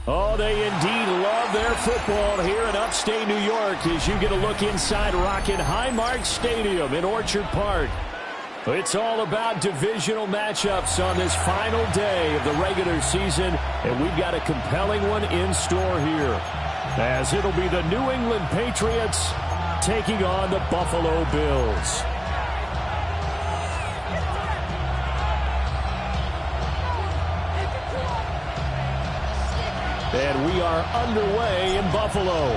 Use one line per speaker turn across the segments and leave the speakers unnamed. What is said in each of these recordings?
Oh, they indeed love their football here in upstate New York as you get a look inside Rocket Highmark Stadium in Orchard Park. It's all about divisional matchups on this final day of the regular season, and we've got a compelling one in store here, as it'll be the New England Patriots taking on the Buffalo Bills. And we are underway in Buffalo.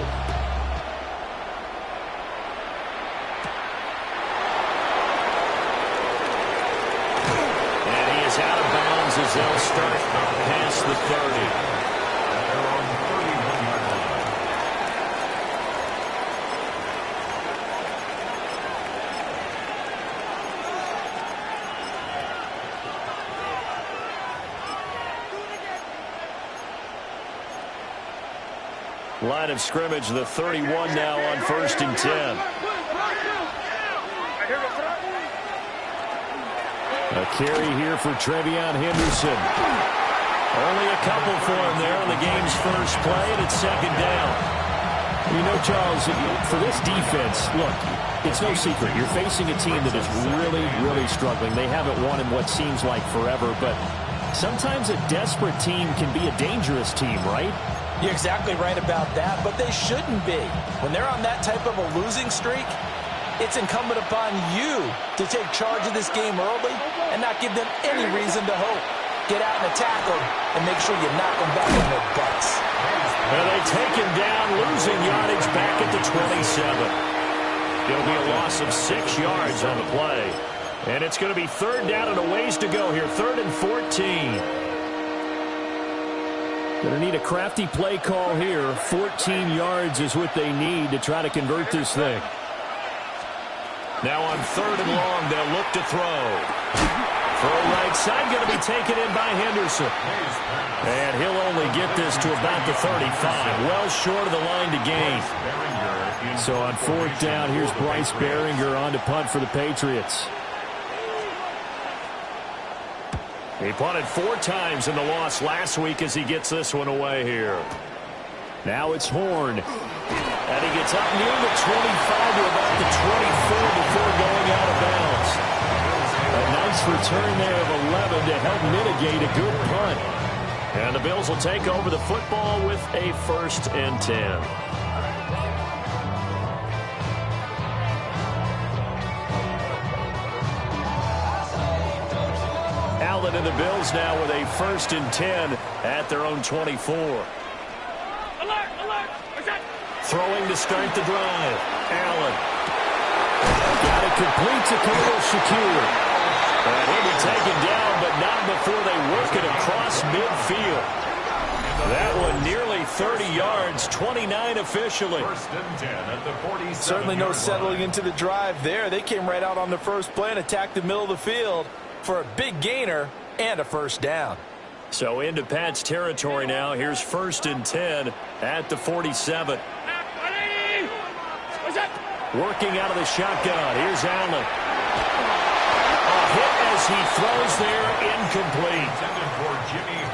And he is out of bounds as they'll start past the 30. Line of scrimmage, the 31 now on 1st and 10. A carry here for Trevion Henderson. Only a couple for him there on the game's first play, and it's 2nd down. You know, Charles, for this defense, look, it's no secret. You're facing a team that is really, really struggling. They haven't won in what seems like forever, but sometimes a desperate team can be a dangerous team, right?
You're exactly right about that, but they shouldn't be. When they're on that type of a losing streak, it's incumbent upon you to take charge of this game early and not give them any reason to hope. Get out and attack them and make sure you knock them back on their butts.
Well, they take him down, losing yardage back at the 27. It'll be a loss of 6 yards on the play. And it's going to be 3rd down and a ways to go here, 3rd and 14. Going to need a crafty play call here. 14 yards is what they need to try to convert this thing. Now on 3rd and long, they'll look to throw. Throw right side, going to be taken in by Henderson. And he'll only get this to about the 35, well short of the line to gain. So on 4th down, here's Bryce Baringer on to punt for the Patriots. He punted 4 times in the loss last week as he gets this one away here. Now it's Horn. And he gets up near the 25 to about the 24 before going out of bounds. A nice return there of 11 to help mitigate a good punt. And the Bills will take over the football with a 1st and 10. Allen and the Bills now with a 1st and 10 at their own 24.
Alert, alert.
Throwing to start the drive. Allen. Got it complete to Khalil Shakir. And he'll be taken down, but not before they work it across midfield. That one nearly 30 yards, 29 officially.
1st and 10 at the 47.
Certainly no settling into the drive there. They came right out on the first play and attacked the middle of the field for a big gainer and a 1st down.
So into Pat's territory now. Here's 1st and 10 at the 47. Working out of the shotgun. Here's Allen. A hit as he throws there, incomplete.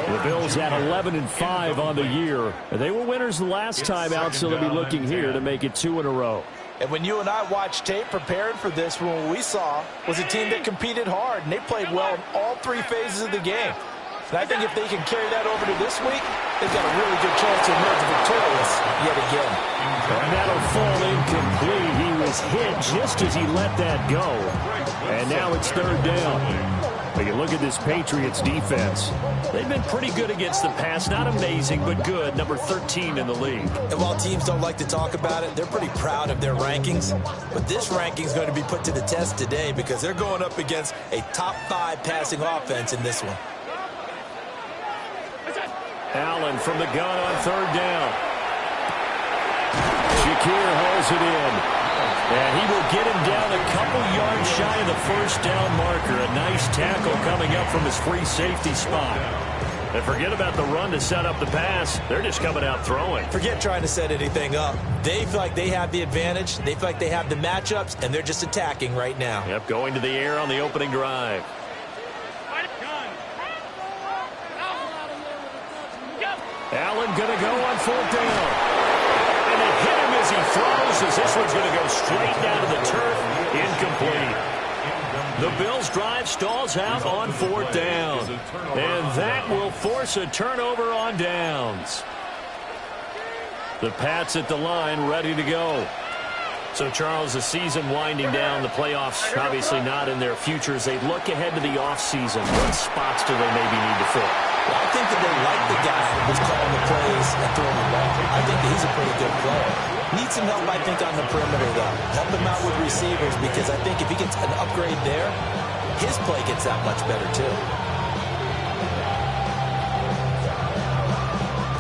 The Bills at 11 and 5 on the year. They were winners the last time out, so they'll be looking here to make it 2 in a row.
And when you and I watched tape preparing for this, what we saw was a team that competed hard, and they played well in all 3 phases of the game. And I think if they can carry that over to this week, they've got a really good chance to emerge victorious yet again.
And that'll fall incomplete. He was hit just as he let that go. And now it's 3rd down. But you look at this Patriots defense. They've been pretty good against the pass. Not amazing, but good. Number 13 in the league.
And while teams don't like to talk about it, they're pretty proud of their rankings. But this ranking is going to be put to the test today because they're going up against a top 5 passing offense in this one.
Allen from the gun on 3rd down. Shakir hauls it in. And he will get him down a couple yards shy of the 1st down marker. A nice tackle coming up from his free safety spot. And forget about the run to set up the pass. They're just coming out throwing.
Forget trying to set anything up. They feel like they have the advantage. They feel like they have the matchups, and they're just attacking right now.
Yep, going to the air on the opening drive. Allen going to go on 4th down. And they hit him as he throws, as this one's going to go straight down to the turf. Incomplete. The Bills' drive stalls out on 4th down. And that will force a turnover on downs. The Pats at the line, ready to go. So, Charles, the season winding down, the playoffs obviously not in their future. As they look ahead to the offseason, what spots do they maybe need to fill?
Well, I think that they like the guy who's calling the plays and throwing the ball. I think that he's a pretty good player. Needs some help, I think, on the perimeter, though. Help him out with receivers, because I think if he gets an upgrade there, his play gets that much better, too.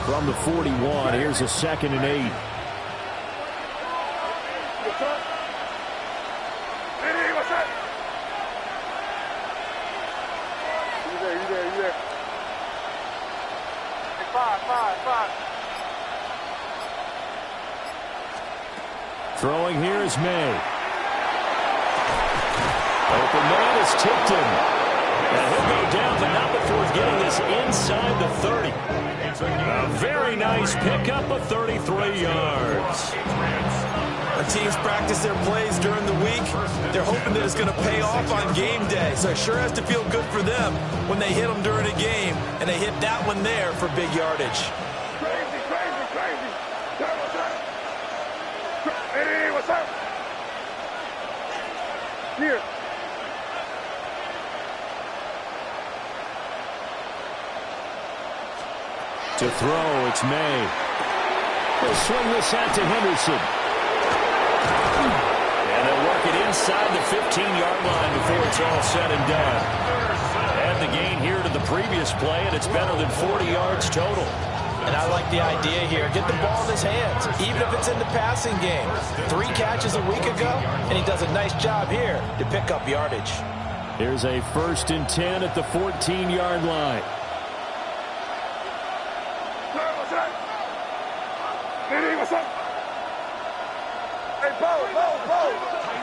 From the 41, here's a 2nd and 8. Throwing here is May. Open man is Tipton. And he'll go down, but not before getting this inside the 30. A very nice pickup of 33 yards.
Our teams practice their plays during the week. They're hoping that it's going to pay off on game day. So it sure has to feel good for them when they hit them during a game. And they hit that one there for big yardage.
Crazy. Hey, what's up? Here.
To throw, it's May. He'll swing this out to Henderson. And they'll work it inside the 15-yard line before it's all said and done. Add the gain here to the previous play, and it's better than 40 yards total.
And I like the idea here. Get the ball in his hands, even if it's in the passing game. 3 catches a week ago, and he does a nice job here to pick up yardage.
Here's a 1st and 10 at the 14-yard line.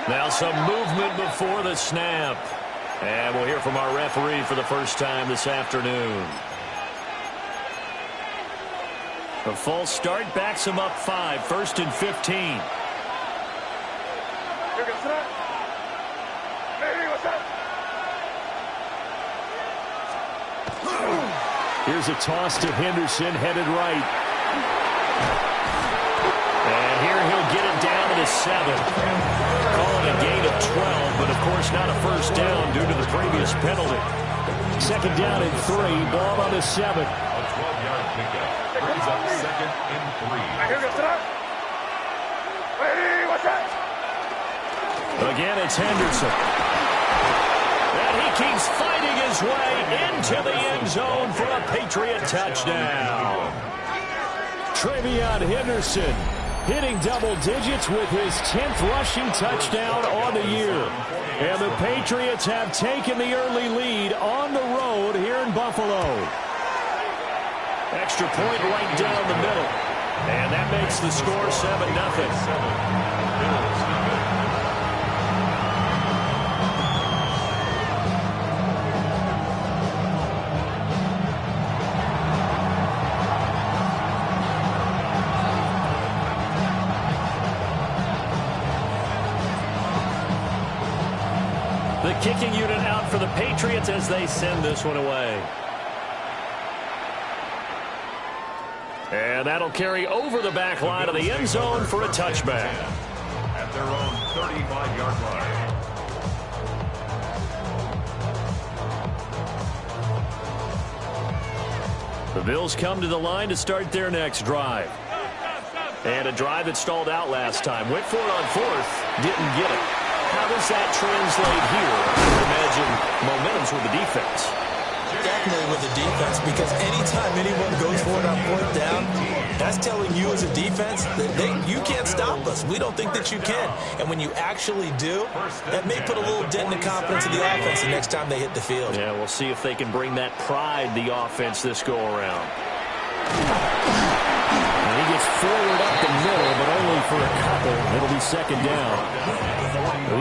Now some movement before the snap. And we'll hear from our referee for the first time this afternoon. A false start backs him up 5, 1st and 15. Here's a toss to Henderson, headed right. And here he'll get it down to the 7. Calling a gain of 12, but of course not a first down due to the previous penalty. 2nd down and 3, ball on the 7.
A 12-yard pickup brings up 2nd and 3.
Again, it's Henderson. And he keeps fighting his way into the end zone for a Patriot touchdown. Travion Henderson hitting double digits with his 10th rushing touchdown on the year. And the Patriots have taken the early lead on the road here in Buffalo. Extra point right down the middle. And that makes the score 7-0. The kicking unit out for the Patriots as they send this one away. And that'll carry over the back line of the end zone for a touchback.
At their own 35-yard line.
The Bills come to the line to start their next drive. And a drive that stalled out last time. Went for it on 4th, didn't get it. How does that translate here? I imagine momentum's with the defense.
Definitely with the defense, because anytime anyone goes for it on 4th down, that's telling you as a defense that you can't stop us. We don't think that you can. And when you actually do, that may put a little dent in the confidence of the offense the next time they hit the field.
Yeah, we'll see if they can bring that pride, the offense, this go around. And he gets forward up the middle, but only for a couple. It'll be second down.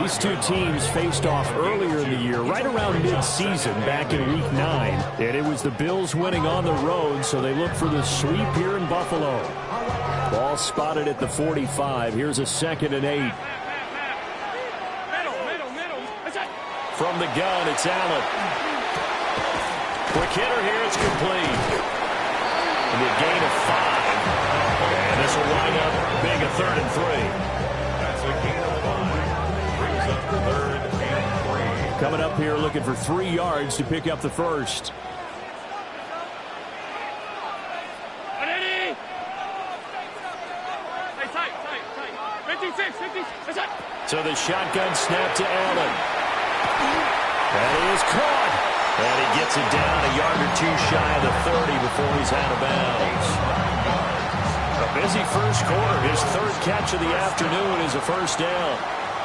These two teams faced off earlier in the year, right around mid-season, back in Week 9. And it was the Bills winning on the road, so they look for the sweep here in Buffalo. Ball spotted at the 45. Here's a 2nd and 8. From the gun, it's Allen. Quick hitter here, it's complete. And a gain of 5. And this will wind up being a 3rd and 3.
That's a gain of 5. Brings up 3rd and 3.
Coming up here looking for 3 yards to pick up the first. So the shotgun snap to Allen. And he is caught. And he gets it down a yard or 2 shy of the 30 before he's out of bounds. A busy first quarter. His 3rd catch of the afternoon is a first down.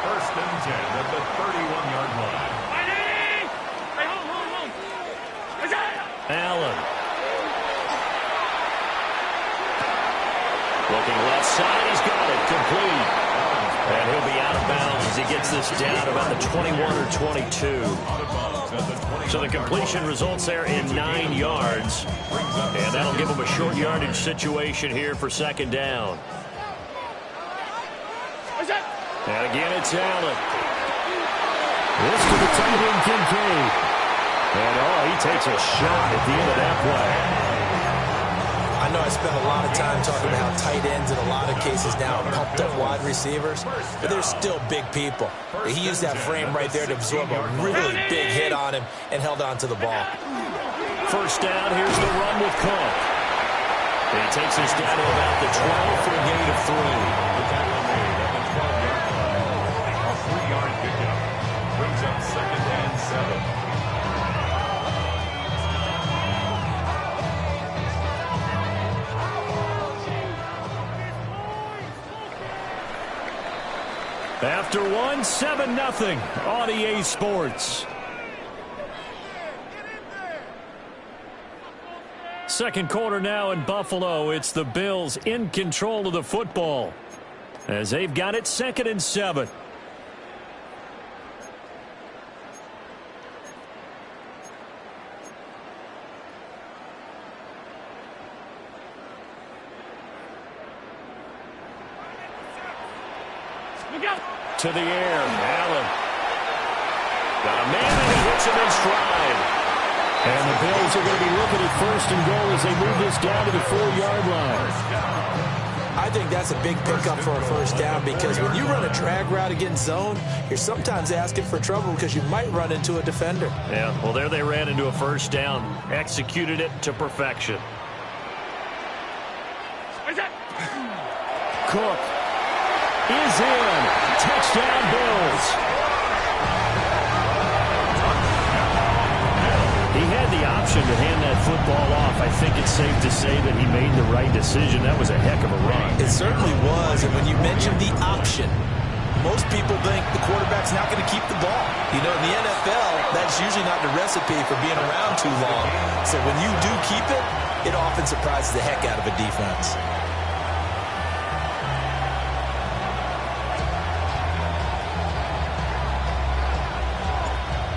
1st and 10 at the 31-yard line.
Allen. Looking left side. He's got it. Complete. And he'll be out of bounds as he gets this down about the 21 or 22. So the completion results there in 9 yards. And that'll give him a short yardage situation here for second down. And again, it's Allen. This to the tight end, Kincaid. And, he takes a shot at the end of that play.
I know I spent a lot of time talking about how tight ends in a lot of cases now are pumped up wide receivers, but they're still big people. He used that frame right there to absorb a really big hit on him and held on to the ball.
First down, here's the run with Cook. And he takes us down to about the 12 for a gain of 3.
A 3-yard pickup. Brings up 2nd and 7.
After 1, 7-0 on EA Sports. Second quarter now in Buffalo. It's the Bills in control of the football as they've got it 2nd and 7. To the air, Allen. Got a man and he hits him in stride. And the Bills are going to be looking at 1st and goal as they move this down to the 4-yard line.
I think that's a big pickup for a first down because when you run a drag route against zone, you're sometimes asking for trouble because you might run into a defender.
Yeah, well, there they ran into a first down. Executed it to perfection. Cook is in. Touchdown, Bills. He had the option to hand that football off. I think it's safe to say that he made the right decision. That was a heck of a run.
It certainly was, and when you mentioned the option, most people think the quarterback's not going to keep the ball. You know, in the NFL, that's usually not the recipe for being around too long. So when you do keep it, it often surprises the heck out of a defense.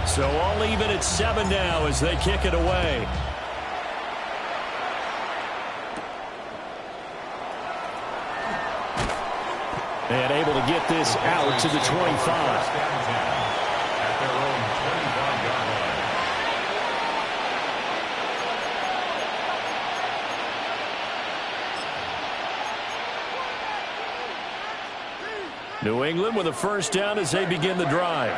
So all even at 7 now as they kick it away. And able to get this out to the 25.
At their own 25-yard line.
New England with a first down as they begin the drive.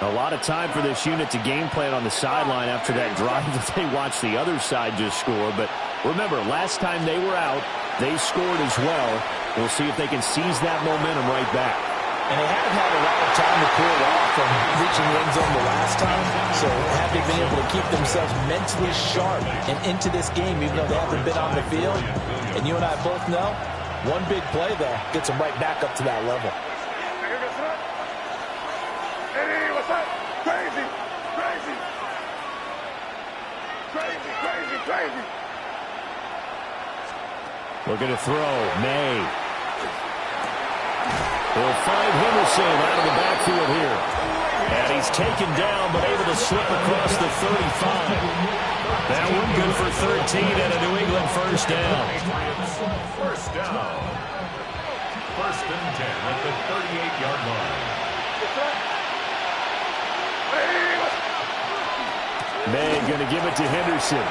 A lot of time for this unit to game plan on the sideline after that drive that they watched the other side just score. But remember, last time they were out, they scored as well. We'll see if they can seize that momentum right back.
And they haven't had a lot of time to cool off from reaching the end zone the last time. So have they been able to keep themselves mentally sharp and into this game even though they haven't been on the field? And you and I both know, one big play, though, gets them right back up to that level.
Crazy, crazy, crazy, crazy, crazy.
Looking to throw. May. He'll find Henderson out of the backfield here. And he's taken down, but able to slip across the 35. That one good for 13 and a New England first down.
First down. First and 10 at the 38-yard line.
May going to give it to Henderson.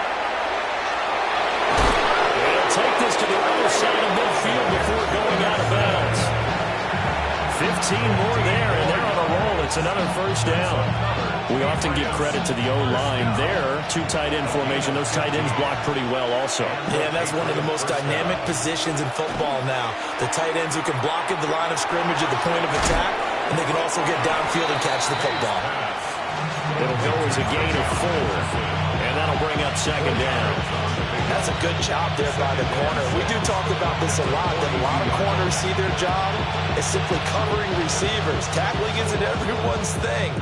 They'll take this to the other side of midfield before going out of bounds. 15 more there, and they're on a roll. It's another first down. We often give credit to the O-line there. Two tight end formation. Those tight ends block pretty well also.
Yeah, and that's one of the most dynamic positions in football now. The tight ends who can block at the line of scrimmage at the point of attack, and they can also get downfield and catch the football.
It'll go as a gain of 4, and that'll bring up second down.
That's a good job there by the corner. We do talk about this a lot, that a lot of corners see their job as simply covering receivers. Tackling isn't everyone's thing.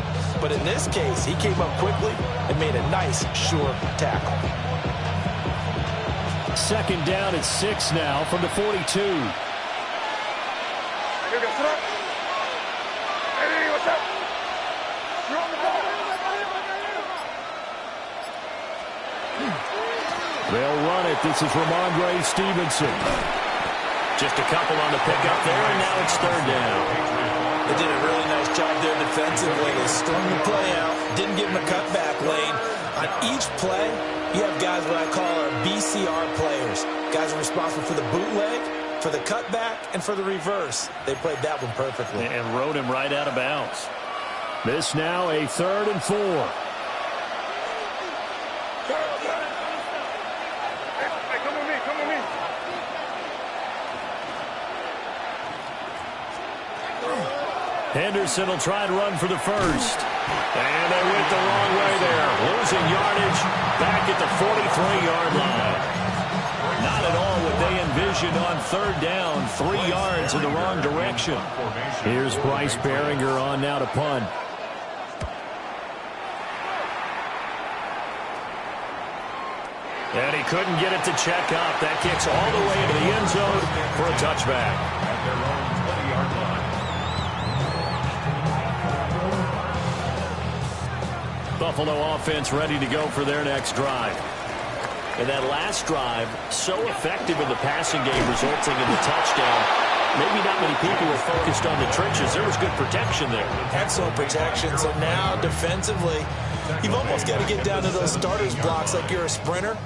But in this case, he came up quickly and made a nice, sure tackle.
Second down at 6 now from the 42.
Hey, what's up? You're on the ball.
They'll run it. This is Ramondre Stevenson. Just a couple on the pickup there, and now it's third down.
They did a really nice job there defensively. They strung the play out, didn't give him a cutback lane. On each play, you have guys what I call our BCR players. Guys are responsible for the bootleg, for the cutback, and for the reverse. They played that one perfectly.
And rode him right out of bounds. This now a 3rd and 4.
Hey, come with me, come with me.
Henderson will try and run for the first. And they went the wrong way there. Losing yardage back at the 43-yard line. Not at all what they envisioned on third down. 3 yards in the wrong direction. Here's Bryce Baringer on now to punt. And he couldn't get it to check up. That kicks all the way into the end zone for a touchback.
At their own 20-yard line.
Buffalo offense ready to go for their next drive. And that last drive, so effective in the passing game, resulting in the touchdown. Maybe not many people were focused on the trenches. There was good protection there.
Excellent protection. So now, defensively, you've almost got to get down to those starters blocks like you're a sprinter.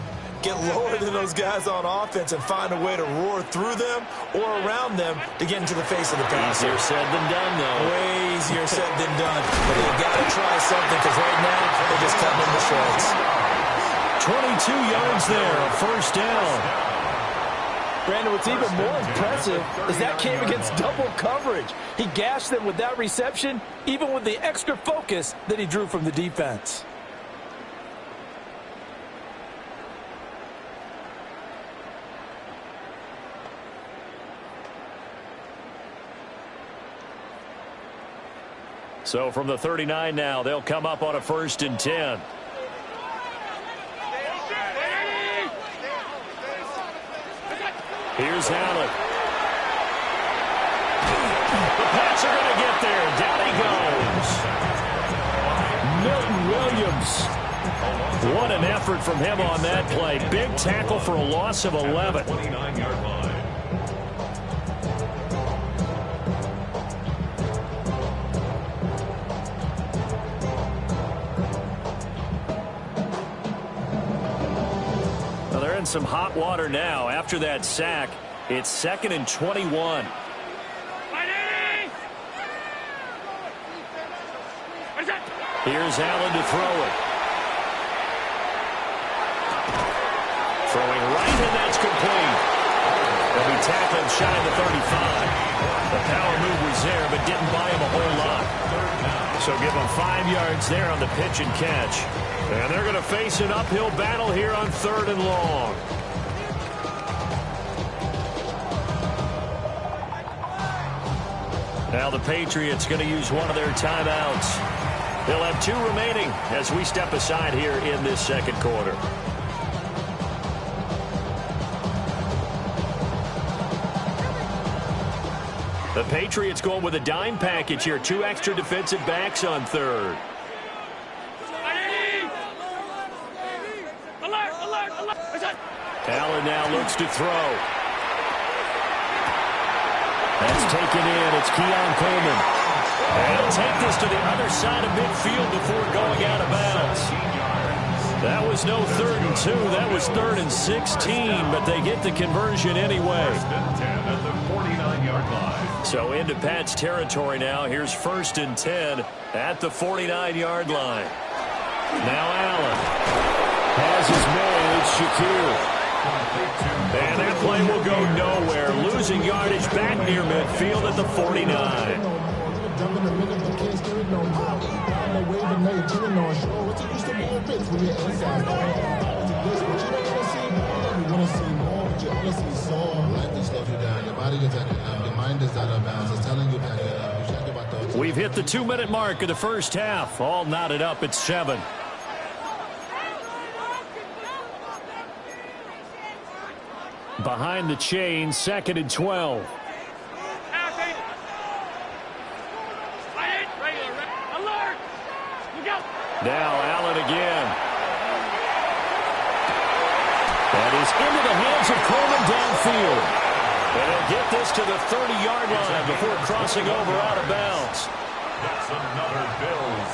Get lower than those guys on offense and find a way to roar through them or around them to get into the face of the passer.
Easier said than done, though.
Way easier said than done. But you got to try something because right now they're just cutting in the shreds.
22 yards there, a first down.
Brandon, what's even more impressive is that came against double coverage. He gashed them with that reception, even with the extra focus that he drew from the defense.
So from the 39 now, they'll come up on a 1st and 10. Here's Allen. The Pats are going to get there. Down he goes. Milton Williams. What an effort from him on that play. Big tackle for a loss of 11.
29-yard line.
Some hot water now after that sack. It's 2nd and 21. Here's Allen to throw it. Throwing right, and that's complete. They'll be tackled shy of the 35. The power move was there, but didn't buy him a whole lot. So give him 5 yards there on the pitch and catch. And they're going to face an uphill battle here on 3rd and long. Now the Patriots going to use one of their timeouts. They'll have 2 remaining as we step aside here in this 2nd quarter. The Patriots going with a dime package here. 2 extra defensive backs on third. Allen now looks to throw. That's taken in. It's Keon Coleman. And he'll take this to the other side of midfield before going out of bounds. That was no 3rd and 2. That was 3rd and 16, but they get the conversion anyway.
1st and 10 at the 49-yard line.
So into Pat's territory now. Here's 1st and 10 at the 49-yard line. Now Allen has his man. It's Shakir. And that play will go nowhere. Losing yardage back near midfield at the 49. We've hit the 2-minute mark of the first half. All knotted up at 7. Behind the chain, 2nd and 12. Now Allen again. That is into the hands of Coleman downfield. And he'll get this to the 30-yard line before crossing over out of bounds.
That's another Bills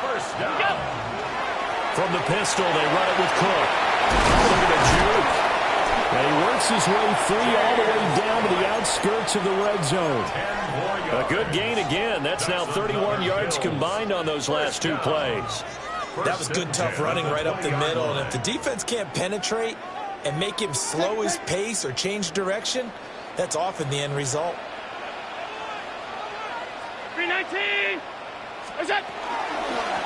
1st down.
From the pistol, they run it with Cook. Look at the juke. And he works his way free all the way down to the outskirts of the red zone. A good gain again. That's now 31 yards combined on those last 2 plays.
That was good, tough running right up the middle. And if the defense can't penetrate and make him slow his pace or change direction, that's often the end result.
319. What's that?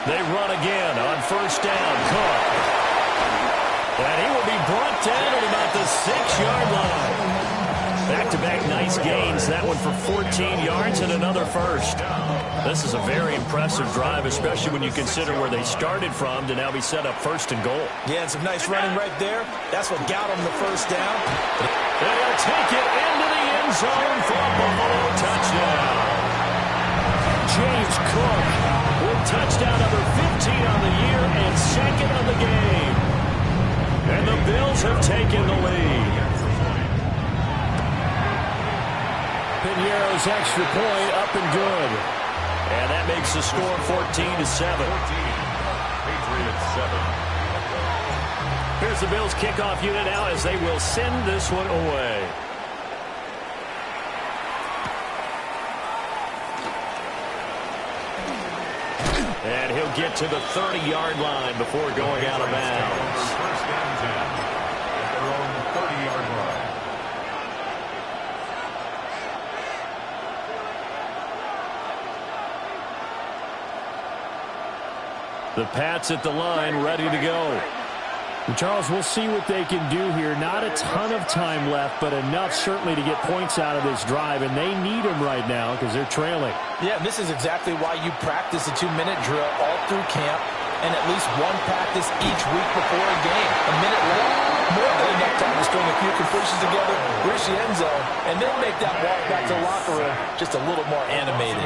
They run again on 1st down. Cook. And he will be brought down at about the 6-yard line. Back-to-back nice gains. That one for 14 yards and another first. This is a very impressive drive, especially when you consider where they started from to now be set up 1st and goal.
Yeah, and some nice running right there. That's what got them the 1st down.
They'll take it into the end zone for a Buffalo touchdown. James Cook with touchdown number 15 on the year and 2nd on the game. And the Bills have taken the lead. Piñeiro's extra point up and good. And that makes the score 14-7.
Patriots 7.
Here's the Bills kickoff unit now as they will send this one away. And he'll get to the 30-yard line before going out of bounds.
1st and 10 at their own 30-yard line.
The Pats at the line, ready to go.
Charles, we'll see what they can do here. Not a ton of time left, but enough certainly to get points out of this drive, and they need them right now because they're trailing.
Yeah, this is exactly why you practice a 2-minute drill all through camp and at least one practice each week before a game. A minute left, more than enough time to string a few completions together, reach the end zone, and then make that walk back to the locker room just a little more animated.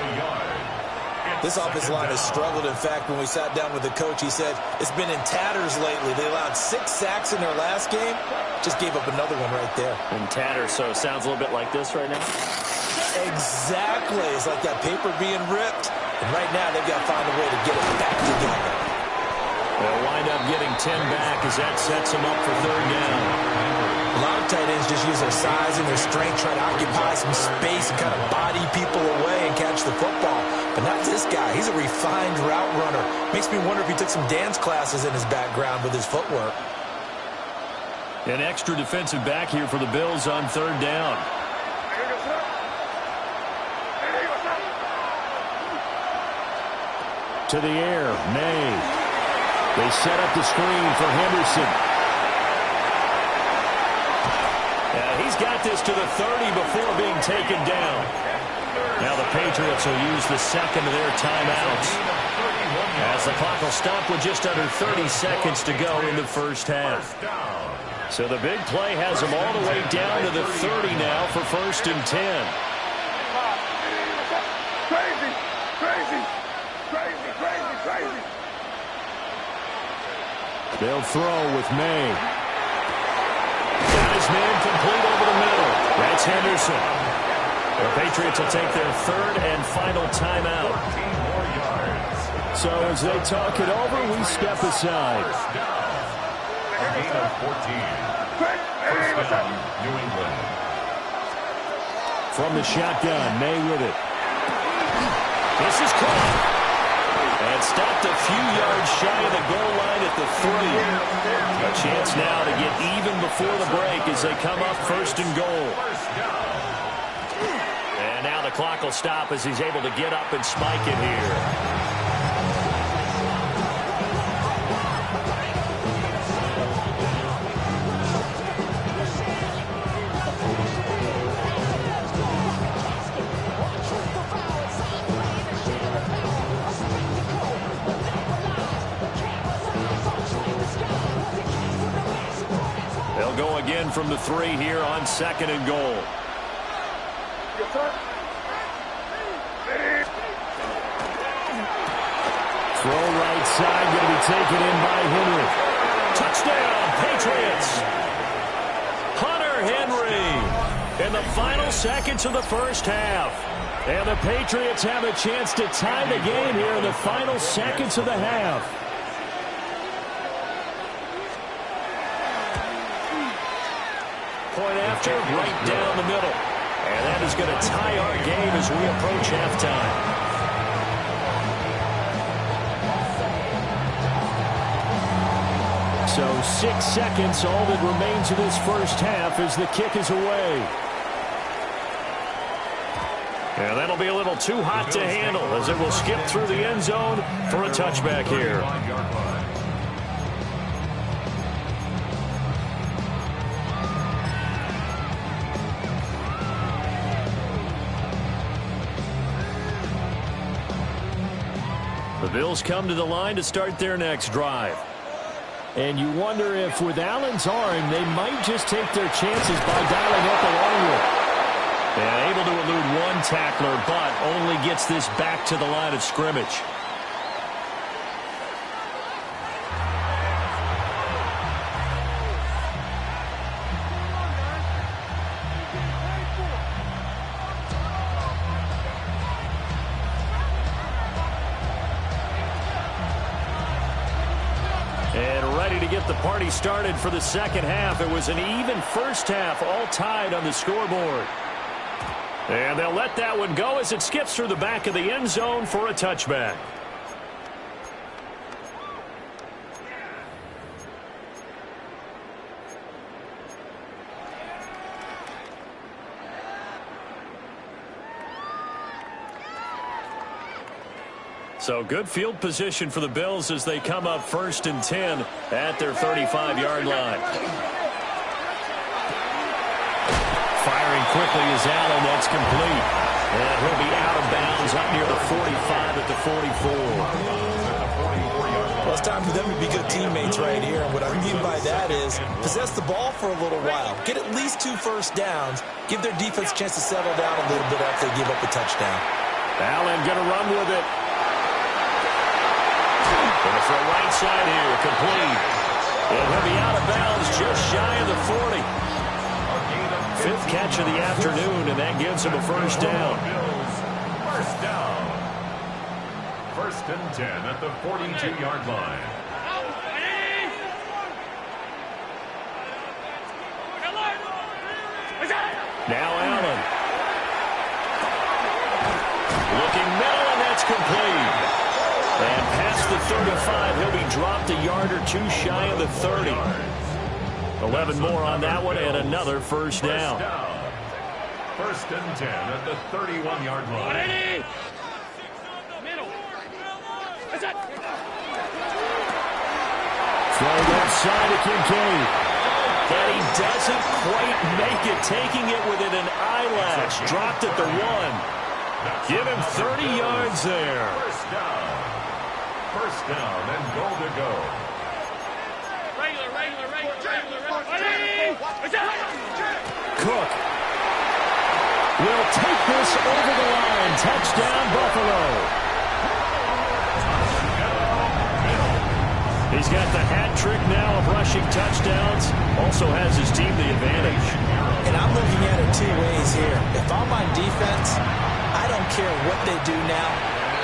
This offensive line has struggled. In fact, when we sat down with the coach, he said it's been in tatters lately. They allowed 6 sacks in their last game. Just gave up another one right there.
In tatters, so it sounds a little bit like this right now?
Exactly. It's like that paper being ripped. And right now, they've got to find a way to get it back together.
They'll wind up getting 10 back as that sets them up for 3rd down.
A lot of tight ends just use their size and their strength, try to occupy some space and kind of body people away and catch the football. But not this guy. He's a refined route runner. Makes me wonder if he took some dance classes in his background with his footwork.
An extra defensive back here for the Bills on 3rd down.
To the air, May. They set up the screen for Henderson.
He's got this to the 30 before being taken down. Now the Patriots will use the 2nd of their timeouts as the clock will stop with just under 30 seconds to go in the first half. So the big play has them all the way down to the 30 now for 1st and 10.
They'll throw with May. Got his man complete over the middle. That's Henderson. The Patriots will take their third and final timeout. So as they talk it over, we step aside.
A gain of 14. First down, New England.
From the shotgun, May with it. This is caught. And stopped a few yards shy of the goal line at the 3. A chance now to get even before the break as they come up first and goal. And now the clock will stop as he's able to get up and spike it here. Go again from the 3 here on second and goal. Throw right side, going to be taken in by Henry. Touchdown, Patriots! Hunter Henry in the final seconds of the first half. And the Patriots have a chance to tie the game here in the final seconds of the half. Point after, right down the middle. And that is going to tie our game as we approach halftime. So 6 seconds, all that remains of this first half as the kick is away. And that'll be a little too hot to handle as it will skip through the end zone for a touchback here. The Bills come to the line to start their next drive. And you wonder if with Allen's arm, they might just take their chances by dialing up the long one. And able to elude one tackler, but only gets this back to the line of scrimmage. The party started for the second half. It was an even first half, all tied on the scoreboard. And they'll let that one go as it skips through the back of the end zone for a touchback. So good field position for the Bills as they come up first and 10 at their 35-yard line. Firing quickly is Allen. That's complete. And he'll be out of bounds up near the 45 at the 44.
Well, it's time for them to be good teammates right here. And what I mean by that is possess the ball for a little while. Get at least 2 first downs. Give their defense a chance to settle down a little bit after they give up a touchdown.
Allen going to run with it. Going to throw right side here, complete. And he'll be out of bounds just shy of the 40. 5th catch of the afternoon, and that gives him a first down.
First down. First and 10 at the 42-yard line.
Now Allen. Looking middle, and that's complete. And past the 35, he'll be dropped a yard or 2 shy of the 30. 11 more on that one, and another first down.
First and 10 at the 31-yard line.
Throw left side to Kincaid. And he doesn't quite make it, taking it within an eyelash. Dropped at the 1. Give him 30 yards there.
First down. First down and goal to go.
Cook will take this over the line. Touchdown, Buffalo. He's got the hat trick now of rushing touchdowns. Also has his team the advantage.
And I'm looking at it two ways here. If I'm on defense, I don't care what they do now.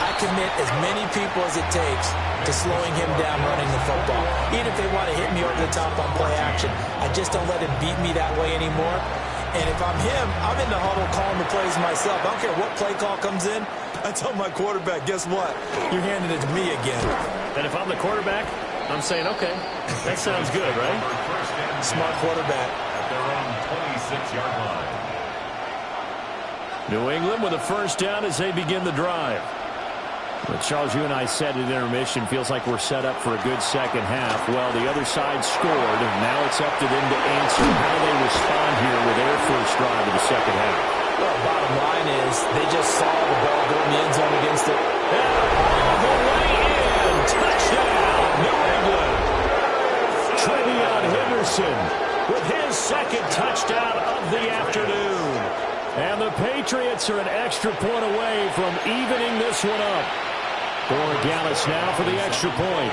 I commit as many people as it takes to slowing him down running the football. Even if they want to hit me over the top on play action, I just don't let him beat me that way anymore. And if I'm him, I'm in the huddle calling the plays myself. I don't care what play call comes in. I tell my quarterback, guess what? You're handing it to me again.
And if I'm the quarterback, I'm saying, okay, that sounds good, right?
Smart quarterback.
At their own 26-yard line.
New England with a first down as they begin the drive. But Charles, you and I said at intermission, feels like we're set up for a good second half. Well, the other side scored, and now it's up to them to answer how they respond here with their first drive of the second half.
Well, bottom line is they just saw the ball go in the end zone against it.
All the way in. Touchdown, New England. Trevion Henderson with his second touchdown of the afternoon. And the Patriots are an extra point away from evening this one up. Borregales now for the extra point.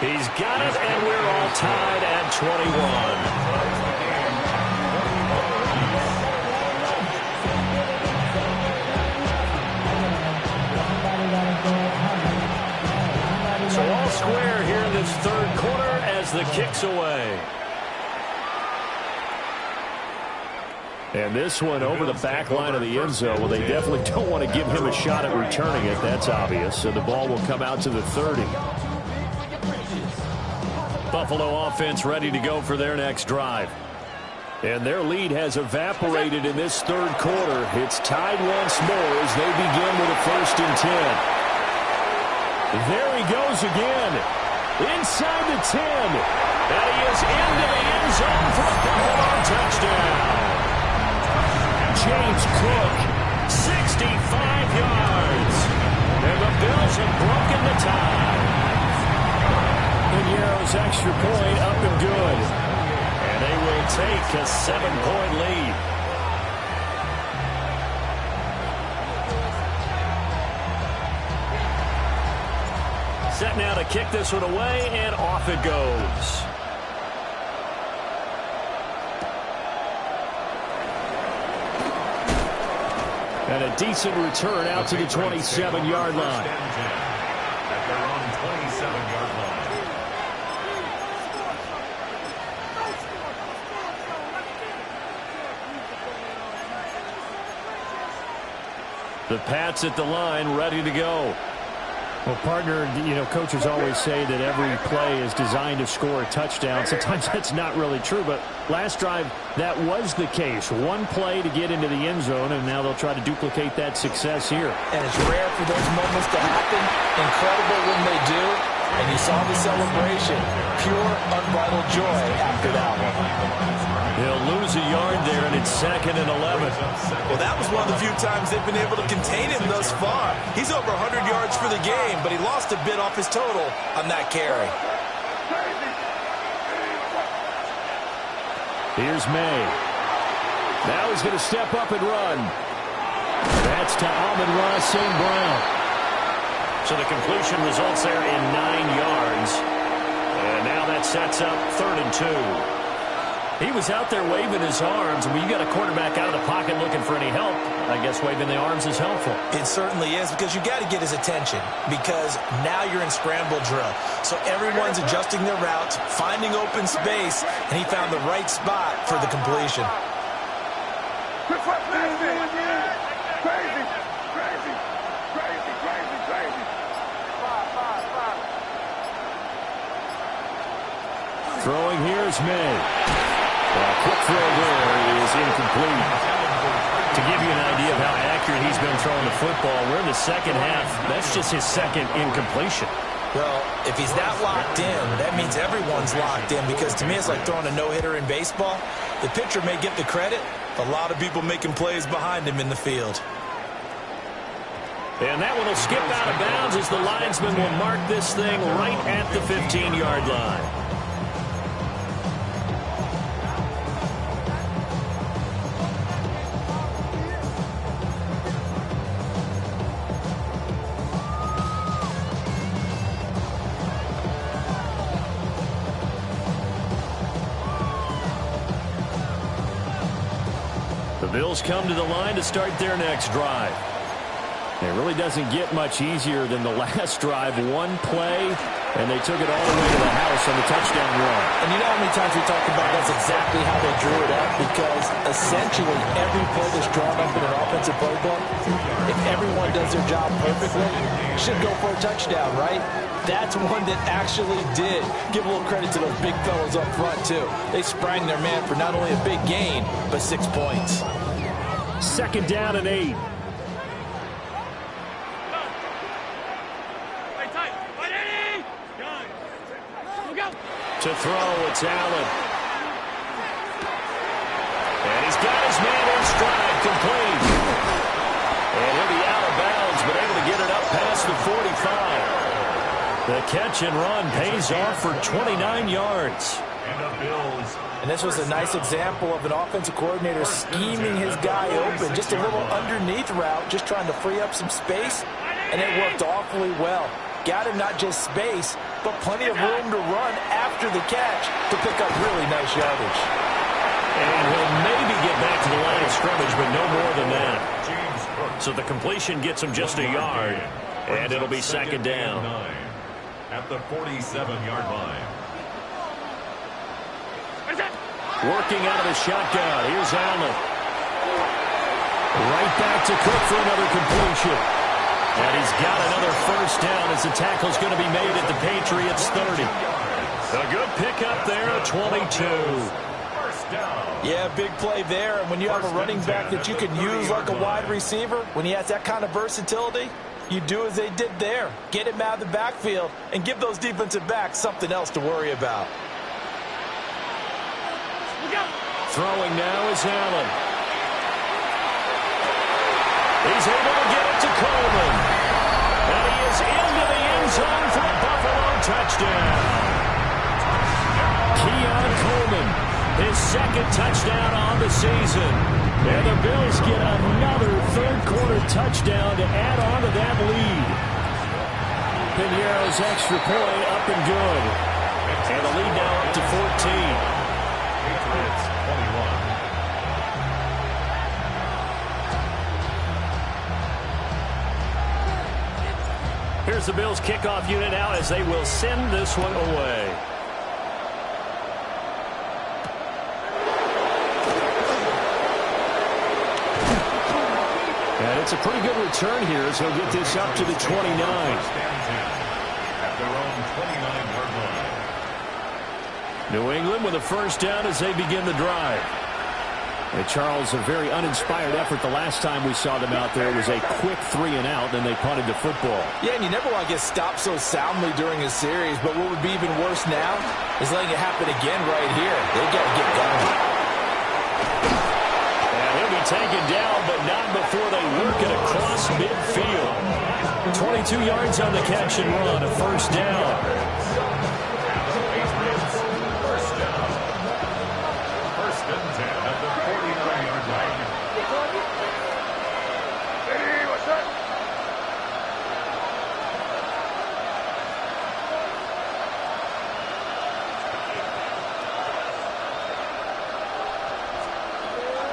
He's got it, and we're all tied at 21. So all square here in this third quarter as the kick's away. And this one over the back line of the end zone. Well, they definitely don't want to give him a shot at returning it. That's obvious. So the ball will come out to the 30. Buffalo offense ready to go for their next drive. And their lead has evaporated in this third quarter. It's tied once more as they begin with a 1st and 10. There he goes again. Inside the 10. And he is into the end zone for a Buffalo touchdown. James Cook, 65 yards. And the Bills have broken the tie. Piñeiro's extra point up and good. And they will take a 7-point lead. Set now to kick this one away, and off it goes. And a decent return out to the 27-yard line.
At their own 27-yard line.
The Pats at the line, ready to go.
Well, partner, you know, coaches always say that every play is designed to score a touchdown. Sometimes that's not really true, but last drive, that was the case. One play to get into the end zone, and now they'll try to duplicate that success here.
And it's rare for those moments to happen. Incredible when they do. And you saw the celebration. Pure, unbridled joy after that one.
He'll lose a yard there, and it's 2nd and 11.
Well, that was one of the few times they've been able to contain him thus far. He's over 100 yards for the game, but he lost a bit off his total on that carry.
Here's May. Now he's going to step up and run. That's to Amon-Ra St. Brown. So the completion results there in 9 yards. And now that sets up 3rd and 2. He was out there waving his arms. When you got a quarterback out of the pocket looking for any help, I guess waving the arms is helpful.
It certainly is, because you got to get his attention, because now you're in scramble drill. So everyone's adjusting their routes, finding open space, and he found the right spot for the completion.
Throwing here is May. Quick throw there is incomplete. To give you an idea of how accurate he's been throwing the football, we're in the second half. That's just his second incompletion.
Well, if he's that locked in, that means everyone's locked in, because to me it's like throwing a no-hitter in baseball. The pitcher may get the credit, a lot of people making plays behind him in the field.
And that one will skip out of bounds as the linesman will mark this thing right at the 15-yard line. Bills come to the line to start their next drive.
It really doesn't get much easier than the last drive. One play, and they took it all the way to the house on the touchdown run.
And you know how many times we talked about that's exactly how they drew it up? Because essentially every play that's drawn up in an offensive playbook, if everyone does their job perfectly, should go for a touchdown, right? That's one that actually did. Give a little credit to those big fellas up front, too. They sprang their man for not only a big gain, but 6 points.
2nd down and 8.
To throw, it's Allen. And he's got his man in stride, complete. And he'll be out of bounds, but able to get it up past the 45. The catch and run pays off for 29 yards.
And this was a nice example of an offensive coordinator scheming his guy open. Just a little underneath route, just trying to free up some space, and it worked awfully well. Got him not just space, but plenty of room to run after the catch to pick up really nice yardage.
And he'll maybe get back to the line of scrimmage, but no more than that. So the completion gets him just a yard, and it'll be 2nd down.
At the 47-yard line.
Working out of the shotgun. Here's Allen. Right back to Cook for another completion. And he's got another 1st down as the tackle's going to be made at the Patriots 30. A good pickup there at 22.
Yeah, big play there. And when you have a running back that you can use like a wide receiver, when he has that kind of versatility, you do as they did there. Get him out of the backfield and give those defensive backs something else to worry about.
Throwing now is Allen. He's able to get it to Coleman. And he is into the end zone for a Buffalo touchdown. Keon Coleman, his 2nd touchdown on the season. And the Bills get another 3rd-quarter touchdown to add on to that lead. Piñeiro's extra point up and good. And the lead now up to 14.
Patriots 21.
Here's the Bills kickoff unit now as they will send this one away. And it's a pretty good return here as he'll get this up to the 29.
At their own 29-yard line.
New England with a 1st down as they begin the drive.
And Charles, a very uninspired effort the last time we saw them out there. It was a quick 3-and-out, then they punted the football.
Yeah, and you never want to get stopped so soundly during a series, but what would be even worse now is letting it happen again right here. They got to get going.
And he'll be taken down, but not before they work it across midfield. 22 yards on the catch and run, a 1st down.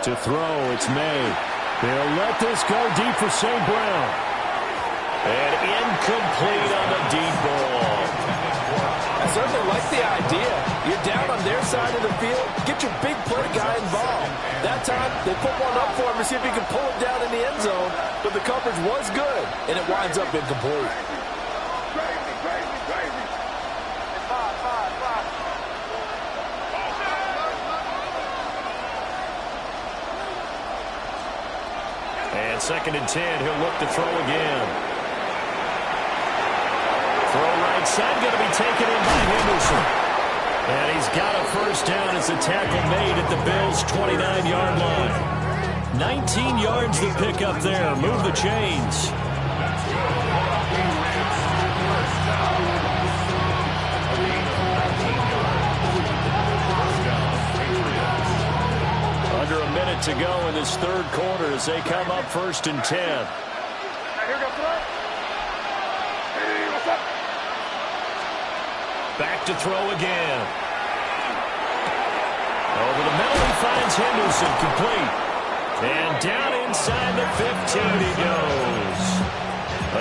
To throw, it's May. They'll let this go deep for St. Brown. And incomplete on the deep ball.
I certainly like the idea. You're down on their side of the field. Get your big play guy involved. That time, they put one up for him to see if he can pull it down in the end zone. But the coverage was good, and it winds up incomplete.
And 2nd and 10, he'll look to throw again. Throw right side, going to be taken in by Henderson. And he's got a 1st down as the tackle made at the Bills' 29-yard line. 19 yards to pick up there. Move the chains. Under a minute to go in this 3rd quarter as they come up 1st and 10. Back to throw again. Over the middle, he finds Henderson complete. And down inside the 15 he goes.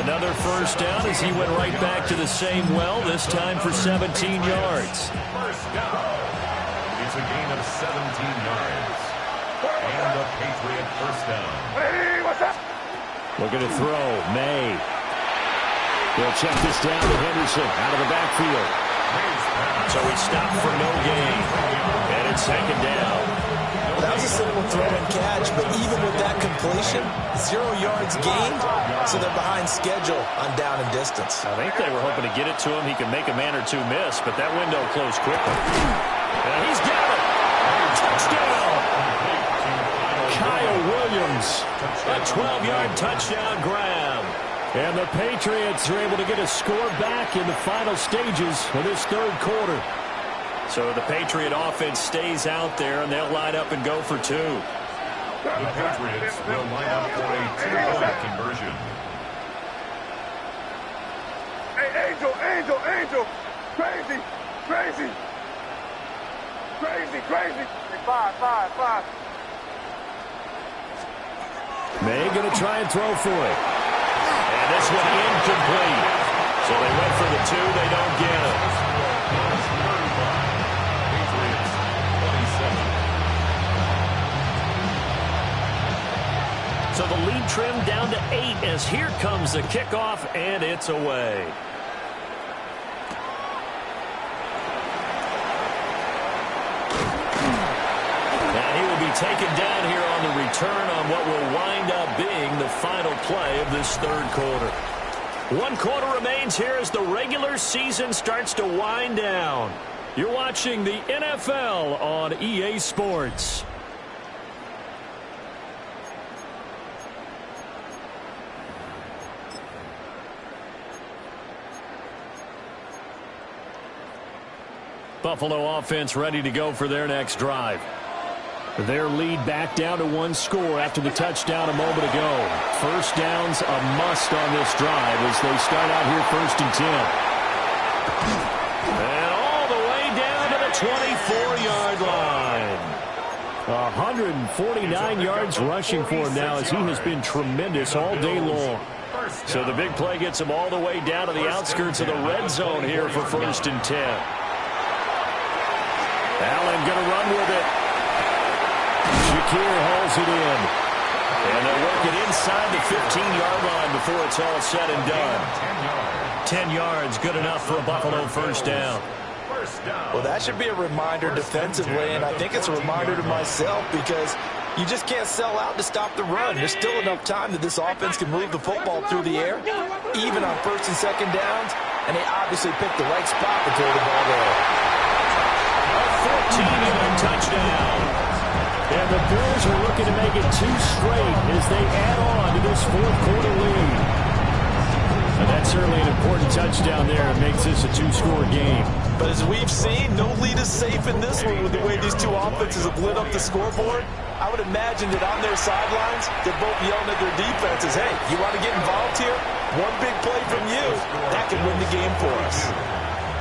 Another first down as he went right back to the same well, this time for 17 yards.
First down. It's a gain of 17 yards. And a Patriot first down.
Hey, what's up?
Looking to throw. May. They'll check this down to Henderson out of the backfield.
So he stopped for no gain. And it's second down.
That was a simple throw and catch, but even with that completion, 0 yards gained, so they're behind schedule on down and distance.
I think they were hoping to get it to him. He could make a man or two miss, but that window closed quickly. And he's got it. Touchdown. Kyle Williams.
A 12-yard touchdown grab.
And the Patriots are able to get a score back in the final stages of this third quarter.
So the Patriot offense stays out there, and they'll line up and go for two.
The Patriots will line up for a two-point conversion.
Hey, Angel. Crazy. Hey, five.
May going to try and throw for it.
And this one incomplete. So they went for the two. They don't get it. So the lead trimmed down to 8 as here comes the kickoff, and it's away. And he will be taken down here on the return on what will wind up being the final play of this third quarter. 1 quarter remains here as the regular season starts to wind down. You're watching the NFL on EA Sports. Buffalo offense ready to go for their next drive.
Their lead back down to 1 score after the touchdown a moment ago. First down's a must on this drive as they start out here 1st and 10.
And all the way down to the 24-yard line.
149 yards rushing for him now as he has been tremendous all day long.
So the big play gets him all the way down to the outskirts of the red zone here for 1st and 10.
Allen going to run with it. Shakir hauls it in.
And they'll work it inside the 15-yard line before it's all said and done. 10 yards, good enough for a Buffalo first down.
Well, that should be a reminder defensively, and I think it's a reminder to myself because you just can't sell out to stop the run. There's still enough time that this offense can move the football through the air, even on 1st and 2nd downs, and they obviously picked the right spot to throw the ball there.
A 14-yard touchdown.
And the Bills are looking to make it 2 straight as they add on to this 4th quarter lead. And that's certainly an important touchdown there. It makes this a 2-score game.
But as we've seen, no lead is safe in this one with the way these two offenses have lit up the scoreboard. I would imagine that on their sidelines, they're both yelling at their defenses, hey, you want to get involved here? One big play from you, that can win the game for us.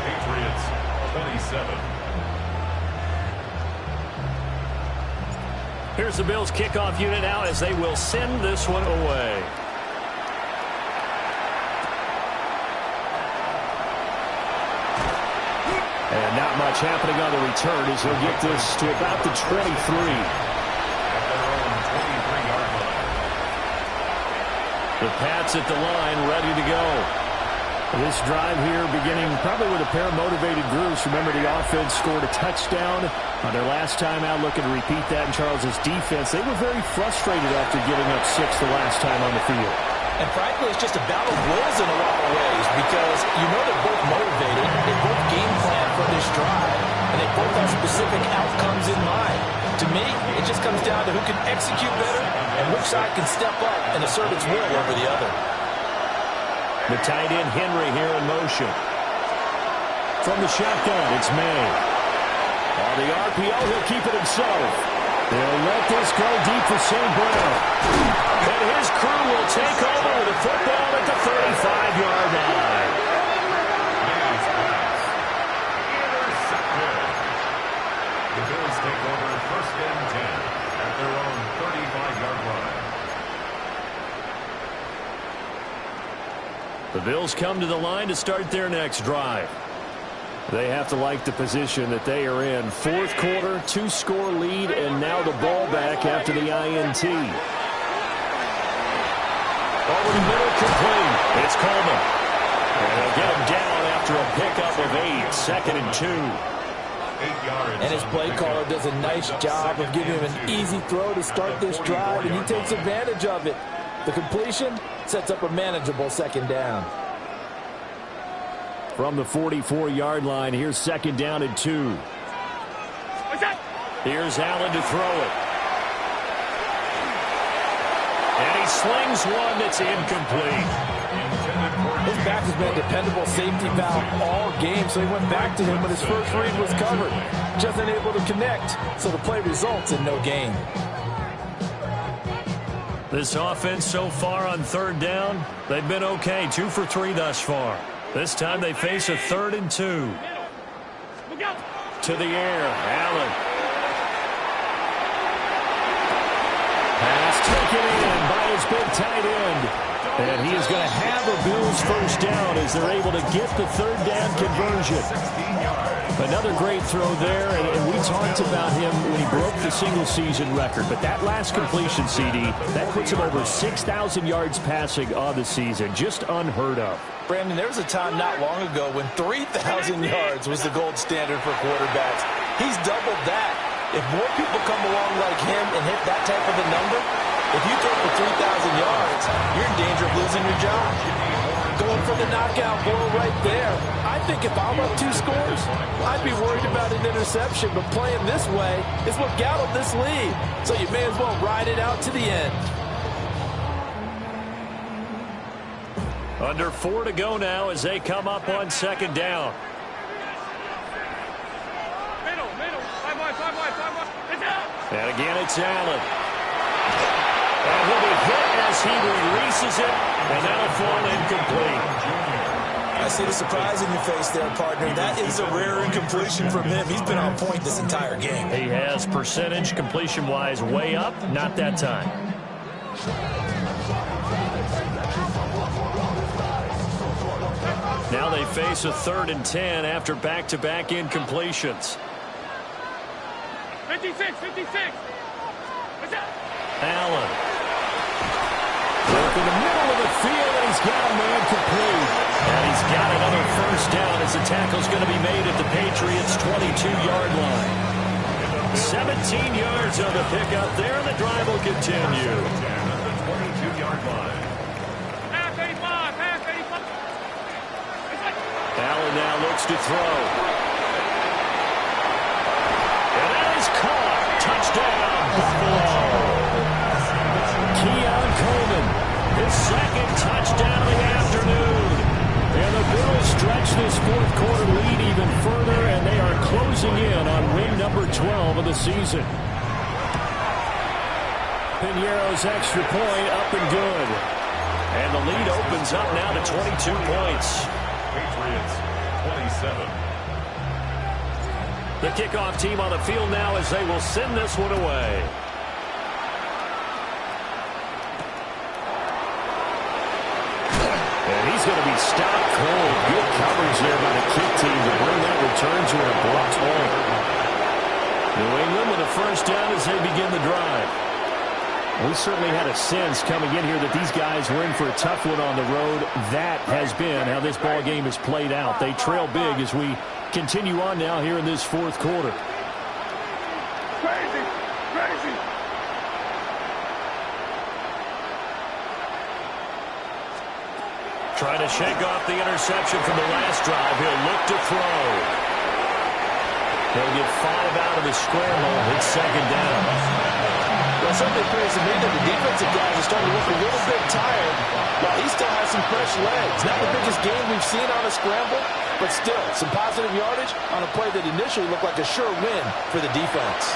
Patriots 27.
Here's the Bills kickoff unit now as they will send this one away.
And not much happening on the return as he'll get this to about the 23.
The Pats at the line, ready to go.
This drive here beginning probably with a pair of motivated groups. Remember, the offense scored a touchdown on their last time out. Looking to repeat that in Charles's defense. They were very frustrated after giving up 6 the last time on the field.
And frankly, it's just a battle of wills in a lot of ways because you know they're both motivated. They both game plan for this drive, and they both have specific outcomes in mind. To me, it just comes down to who can execute better and which side can step up and assert its will over the other.
The tight end Henry here in motion.
From the shotgun, it's May.
On the RPO, he'll keep it himself.
They'll let this go deep for St. Brown.
And his crew will take over with the football at the 35-yard line.
The Bills take over 1st and 10 at their own 35-yard
Bills come to the line to start their next drive. They have to like the position that they are in. Fourth quarter, 2-score lead, and now the ball back after the INT. Over the middle, complete. It's Coleman. And they'll get him down after a pickup of 8, 2nd and 2.
And his play caller does a nice job of giving him an easy throw to start this drive, and he takes advantage of it. The completion sets up a manageable 2nd down.
From the 44-yard line, here's 2nd down and 2. Here's Allen to throw it. And he slings one that's incomplete.
His back has been a dependable safety valve all game, so he went back to him when his first read was covered. Just unable to connect, so the play results in no gain.
This offense so far on 3rd down, they've been okay. 2 for 3 thus far. This time they face a 3rd and 2. To the air, Allen. Pass taken in by his big tight end. And he is going to have a Bills first down as they're able to get the 3rd down conversion. Another great throw there, and we talked about him when he broke the single-season record. But that last completion, CD, that puts him over 6,000 yards passing on the season. Just unheard of.
Brandon, there was a time not long ago when 3,000 yards was the gold standard for quarterbacks. He's doubled that. If more people come along like him and hit that type of a number, if you throw for 3,000 yards, you're in danger of losing your job. Going for the knockout blow right there. I think if I'm up 2 scores, I'd be worried about an interception, but playing this way is what got him this lead. So you may as well ride it out to the end.
Under 4 to go now as they come up on 2nd down. And again, it's Allen. And he'll be hit as he releases it, and that'll fall incomplete.
I see the surprise in your face there, partner. That is a rare incompletion from him. He's been on point this entire game.
He has percentage completion-wise way up, not that time. Now they face a 3rd and 10 after back-to-back incompletions.
56.
Allen. Work in the middle of the field, and he's got a man complete. And he's got another first down as the tackle's going to be made at the Patriots' 22-yard line. 17 yards on the pickup there, and the drive will continue.
22-yard line.
Allen now looks to throw. And that is caught. Touchdown, Buffalo. Keon Coleman, his 2nd touchdown of the afternoon. And the Bills stretch this 4th quarter lead even further, and they are closing in on win number 12 of the season. Piñeiro's extra point up and good. And the lead opens up now to 22 points.
Patriots, 27.
The kickoff team on the field now as they will send this one away. And he's going to be stopped cold. Good coverage there by the kick team to bring that return to an abrupt halt. New England with a first down as they begin the drive. We certainly had a sense coming in here that these guys were in for a tough one on the road. That has been how this ball game has played out. They trail big as we continue on now here in this 4th quarter.
Crazy.
Trying to shake off the interception from the last drive. He'll look to throw. He'll get 5 out of the scramble. It's 2nd down.
Well, something appears to me that the defensive guys are starting to look a little bit tired, while he still has some fresh legs. Not the biggest game we've seen on a scramble, but still, some positive yardage on a play that initially looked like a sure win for the defense.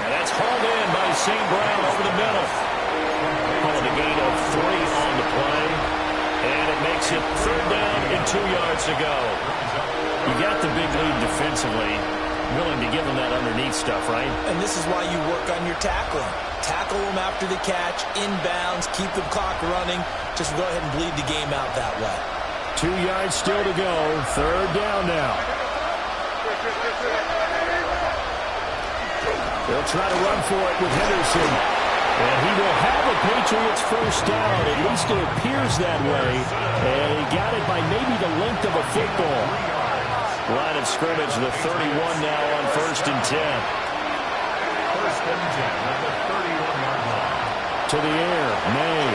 And that's hauled in by St. Brown over the middle. Calling a gain of 3 on the play. And it makes it 3rd down and 2 yards to go. You got the big lead defensively. willing to give them that underneath stuff, right?
And this is why you work on your tackling. Tackle them after the catch, inbounds, keep the clock running. Just go ahead and bleed the game out that way.
2 yards still to go. Third down now. They'll try to run for it with Henderson. And he will have a Patriots first down. At least it appears that way. And he got it by maybe the length of a football. Line of scrimmage, the 31 now on 1st and 10.
1st and 10 at the 31-yard line.
To the air, May.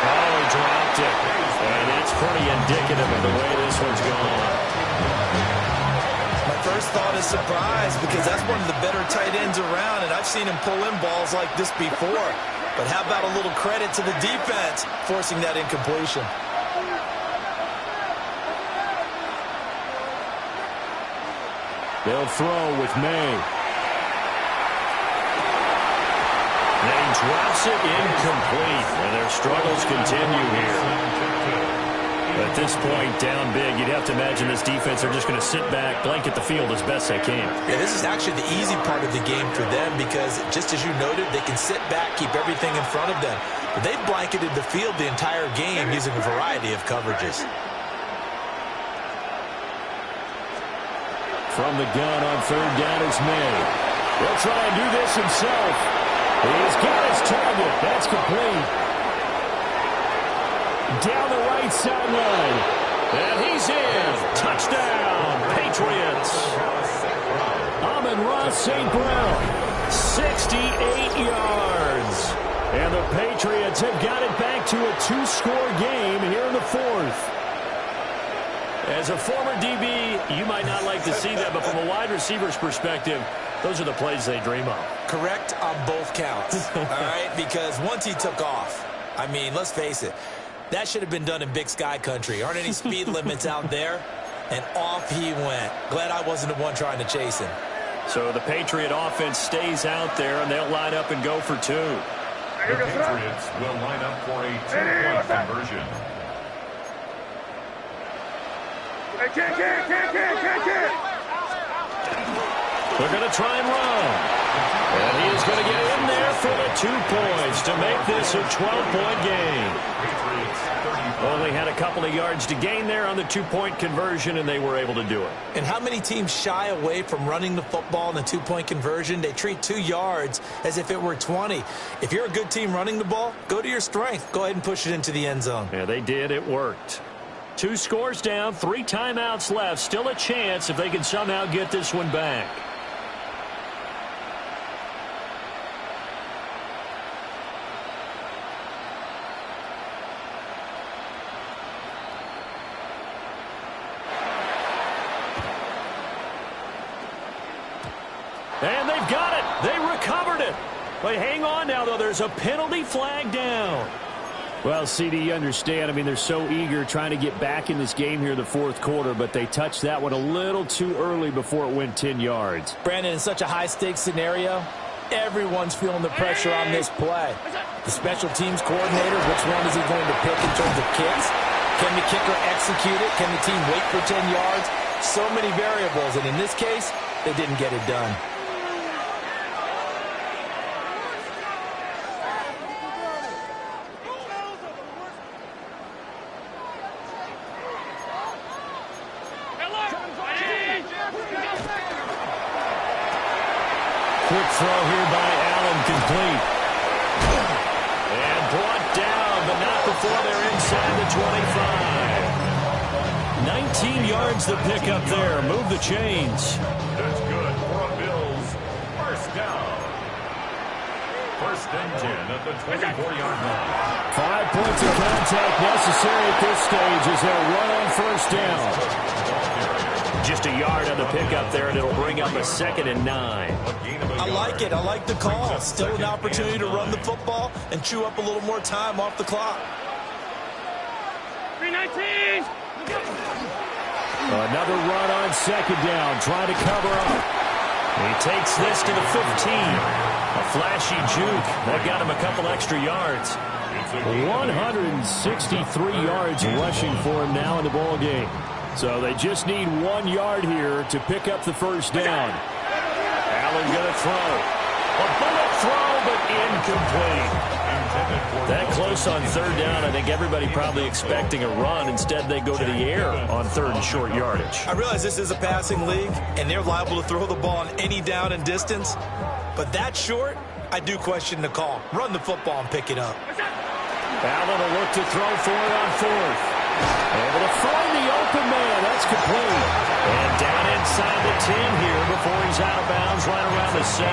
Oh, he dropped it. And that's pretty indicative of the way this one's gone.
My first thought is surprise because that's one of the better tight ends around, and I've seen him pull in balls like this before. But how about a little credit to the defense forcing that incompletion?
They'll throw with May. They drops it incomplete, and their struggles continue here. At this point, down big, you'd have to imagine this defense are just going to sit back, blanket the field as best they can.
Yeah, this is actually the easy part of the game for them because, just as you noted, they can sit back, keep everything in front of them. But they've blanketed the field the entire game using a variety of coverages.
From the gun on third down is May. He'll try and do this himself. He's got his target. That's complete. Down the right sideline. And he's in. Touchdown, Patriots. Amon-Ra St. Brown, 68 yards. And the Patriots have got it back to a 2-score game here in the 4th. As a former DB, you might not like to see that, but from a wide receiver's perspective, those are the plays they dream of.
Correct on both counts, all right? Because once he took off, I mean, let's face it, that should have been done in Big Sky country. Aren't any speed limits out there? And off he went. Glad I wasn't the one trying to chase him.
So the Patriot offense stays out there, and they'll line up and go for 2.
The Patriots will line up for a 2-point conversion.
They're going to try and run. And he is going to get in there for the 2 points to make this a 12-point game. Only had a couple of yards to gain there on the 2-point conversion, and they were able to do it.
And how many teams shy away from running the football in the 2-point conversion? They treat 2 yards as if it were 20. If you're a good team running the ball, go to your strength. Go ahead and push it into the end zone.
Yeah, they did. It worked. 2 scores down, 3 timeouts left. Still a chance if they can somehow get this one back. And they've got it. They recovered it. But hang on now, though. There's a penalty flag down. Well, CD, you understand. I mean, they're so eager trying to get back in this game here in the 4th quarter, but they touched that one a little too early before it went 10 yards.
Brandon, in such a high-stakes scenario, everyone's feeling the pressure on this play. The special teams coordinator, which one is he going to pick in terms of kicks? Can the kicker execute it? Can the team wait for 10 yards? So many variables, and in this case, they didn't get it done.
Quick throw here by Allen, complete. And brought down, but not before they're inside the 25. 19 yards the pickup there. Move the chains.
That's good for a Bills first down. 1st and 10 at the 24-yard line.
5 points of contact necessary at this stage as they'll run on first down. Just a yard on the pickup there, and it'll bring up a 2nd and 9.
I like it. I like the call. Still an opportunity to run the football and chew up a little more time off the clock.
319.
Another run on 2nd down, trying to cover up. He takes this to the 15. A flashy juke. That got him a couple extra yards. 163 yards rushing for him now in the ball game. So they just need 1 yard here to pick up the first down.
Allen going to throw. A bullet throw, but incomplete. That close on third down, I think everybody probably expecting a run. Instead, they go to the air on third and short yardage.
I realize this is a passing league, and they're liable to throw the ball on any down and distance. But that short, I do question the call. Run the football and pick it up.
Allen will look to throw for it on fourth. Able to find the open man. That's complete. And down inside the 10 here before he's out of bounds right around the 7.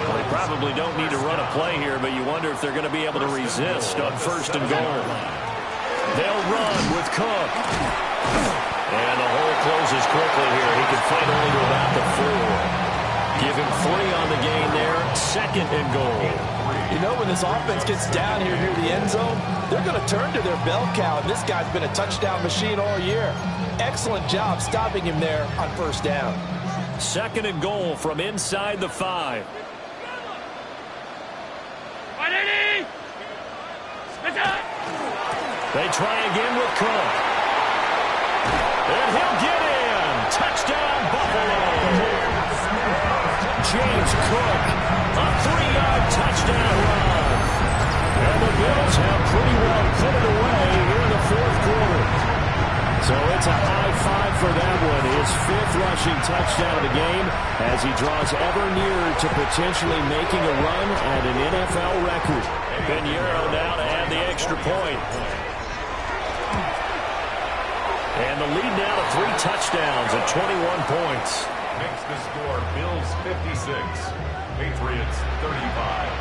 Well, they probably don't need to run a play here, but you wonder if they're going to be able to resist on first and goal. They'll run with Cook. And the hole closes quickly here. He can fight only to about the 4. Give him 3 on the gain there. Second and goal.
You know, when this offense gets down here near the end zone, they're going to turn to their bell cow, and this guy's been a touchdown machine all year. Excellent job stopping him there on first down.
Second and goal from inside the 5. They try again with Cook. And he'll get in. Touchdown, Buffalo. James Cook, a 3-yard touchdown run. And the Bills have pretty well put it away here in the fourth quarter.
So it's a high 5 for that one. His 5th rushing touchdown of the game as he draws ever nearer to potentially making a run at an NFL record.
Pinheiro now to add the extra point. And the lead now to 3 touchdowns and 21 points.
Makes the score Bills 56, Patriots 35.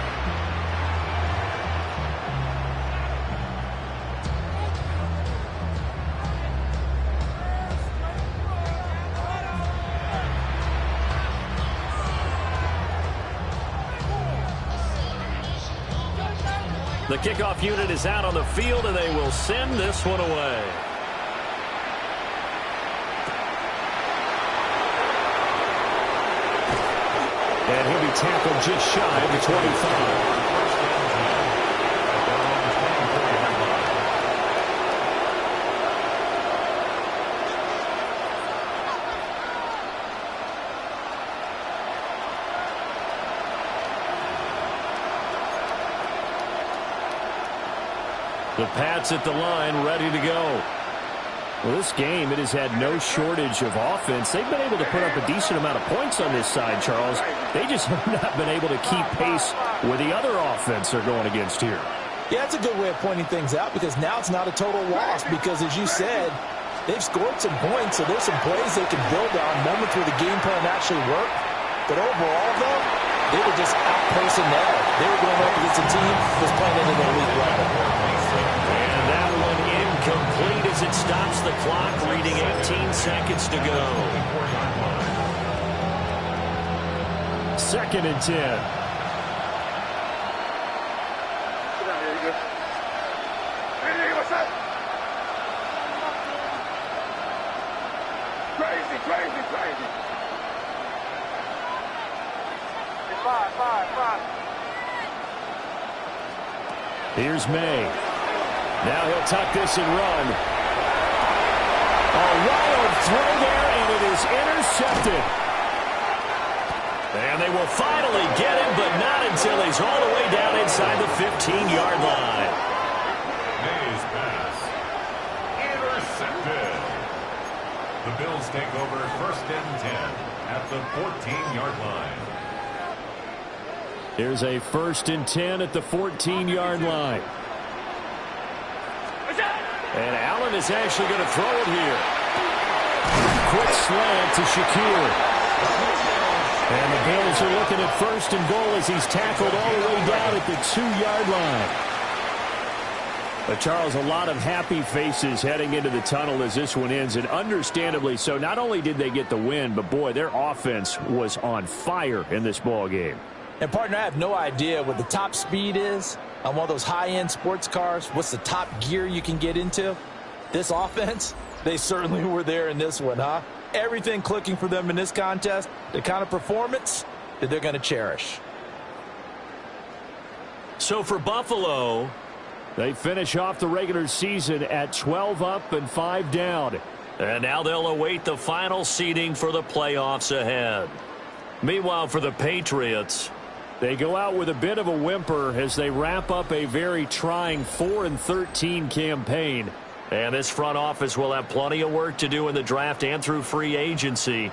The kickoff unit is out on the field, and they will send this one away.
And he'll be tackled just shy of the 25.
The Pats at the line, ready to go.
Well, this game, it has had no shortage of offense. They've been able to put up a decent amount of points on this side, Charles. They just have not been able to keep pace with the other offense they're going against here.
Yeah, that's a good way of pointing things out because now it's not a total loss because, as you said, they've scored some points, so there's some plays they can build on, moments where the game plan actually worked. But overall, though, they were just out-personnel. They were going up against a team that was playing at an elite level.
And that one incomplete as it stops the clock, reading 18 seconds to go.
2nd and 10.
Crazy. 5.
Here's May. Now he'll tuck this and run. A wild throw there, and it is intercepted.
And they will finally get him, but not until he's all the way down inside the 15-yard line.
May's pass. Intercepted. The Bills take over 1st and 10 at the 14-yard line.
Here's a 1st and 10 at the 14-yard line.
And Allen is actually going to throw it here.
Quick slant to Shakir. And the Bills are looking at 1st and goal as he's tackled all the way down at the 2-yard line. But Charles, a lot of happy faces heading into the tunnel as this one ends, and understandably so. Not only did they get the win, but boy, their offense was on fire in this ball game.
And, partner, I have no idea what the top speed is on one of those high-end sports cars. What's the top gear you can get into? This offense, they certainly were there in this one, huh? Everything clicking for them in this contest, the kind of performance that they're going to cherish.
So for Buffalo,
They finish off the regular season at 12 up and 5 down.
And now they'll await the final seeding for the playoffs ahead. Meanwhile, for the Patriots,
they go out with a bit of a whimper as they wrap up a very trying 4-13 campaign.
And this front office will have plenty of work to do in the draft and through free agency.